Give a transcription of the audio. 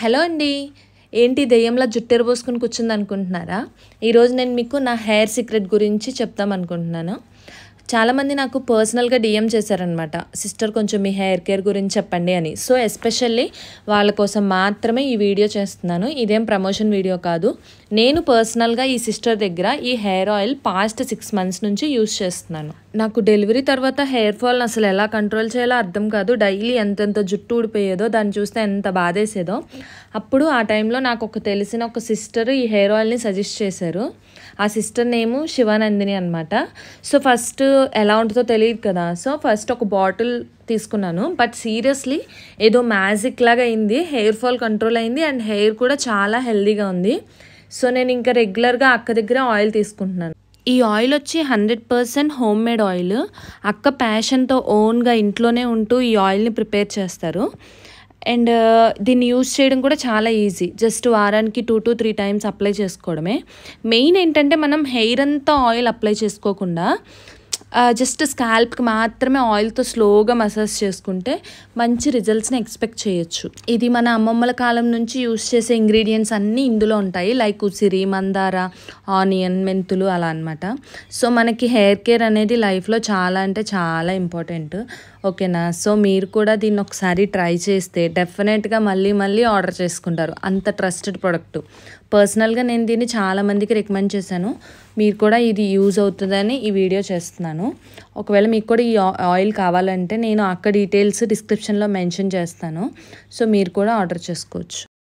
Hello అండి. ఏంటి దెయ్యంలా జుట్టెరబోసుకొని కూర్చుందనుకుంటున్నారా? ఈరోజు నేను మీకు నా హెయిర్ సీక్రెట్ గురించి చెప్దామనుకుంటున్నాను. చాలామంది నాకు పర్సనల్గా డిఎం చేశారనమాట, సిస్టర్ కొంచెం మీ హెయిర్ కేర్ గురించి చెప్పండి అని. సో ఎస్పెషల్లీ వాళ్ళ కోసం మాత్రమే ఈ వీడియో చేస్తున్నాను. ఇదేం ప్రమోషన్ వీడియో కాదు. నేను పర్సనల్గా ఈ సిస్టర్ దగ్గర ఈ హెయిర్ ఆయిల్ పాస్ట్ 6 months నుంచి యూస్ చేస్తున్నాను. నాకు డెలివరీ తర్వాత హెయిర్ ఫాల్ని అసలు ఎలా కంట్రోల్ చేయాలో అర్థం కాదు. డైలీ ఎంతెంత జుట్టు ఊడిపోయేదో, దాన్ని చూస్తే ఎంత బాధేసేదో. అప్పుడు ఆ టైంలో నాకు తెలిసిన ఒక సిస్టర్ ఈ హెయిర్ ఆయిల్ని సజెస్ట్ చేశారు. ఆ సిస్టర్ నేము శివానందిని అనమాట. సో ఫస్ట్ ఎలా ఉంటుందో తెలియదు కదా, సో ఫస్ట్ ఒక బాటిల్ తీసుకున్నాను. బట్ సీరియస్లీ ఏదో మ్యాజిక్ లాగా అయింది. హెయిర్ ఫాల్ కంట్రోల్ అయింది అండ్ హెయిర్ కూడా చాలా హెల్దీగా ఉంది. సో నేను ఇంకా రెగ్యులర్గా అక్క దగ్గర ఆయిల్ తీసుకుంటున్నాను. ఈ ఆయిల్ వచ్చి 100% హోమ్ మేడ్ ఆయిల్. అక్క ప్యాషన్తో ఓన్గా ఇంట్లోనే ఉంటూ ఈ ఆయిల్ని ప్రిపేర్ చేస్తారు. అండ్ దీన్ని యూజ్ చేయడం కూడా చాలా ఈజీ. జస్ట్ వారానికి 2 to 3 times అప్లై చేసుకోవడమే. మెయిన్ ఏంటంటే మనం హెయిర్ అంతా ఆయిల్ అప్లై చేసుకోకుండా జస్ట్ స్కాల్ప్కి మాత్రమే ఆయిల్తో స్లోగా మసాజ్ చేసుకుంటే మంచి రిజల్ట్స్ని ఎక్స్పెక్ట్ చేయొచ్చు. ఇది మన అమ్మమ్మల కాలం నుంచి యూస్ చేసే ఇంగ్రీడియంట్స్ అన్నీ ఇందులో ఉంటాయి. లైక్ ఉసిరి, మందార, ఆనియన్, మెంతులు అలా అనమాట. సో మనకి హెయిర్ కేర్ అనేది లైఫ్లో చాలా అంటే చాలా ఇంపార్టెంట్. ఓకేనా? సో మీరు కూడా దీన్ని ఒకసారి ట్రై చేస్తే డెఫినెట్గా మళ్ళీ ఆర్డర్ చేసుకుంటారు. అంత ట్రస్టెడ్ ప్రోడక్ట్. పర్సనల్గా నేను దీన్ని చాలామందికి రికమెండ్ చేశాను. మీరు కూడా ఇది యూజ్ అవుతుందని ఈ వీడియో చేస్తున్నాను. ఒకవేళ మీకు కూడా ఈ ఆయిల్ కావాలంటే నేను అక్క డీటెయిల్స్ డిస్క్రిప్షన్లో మెన్షన్ చేస్తాను. సో మీరు కూడా ఆర్డర్ చేసుకోవచ్చు.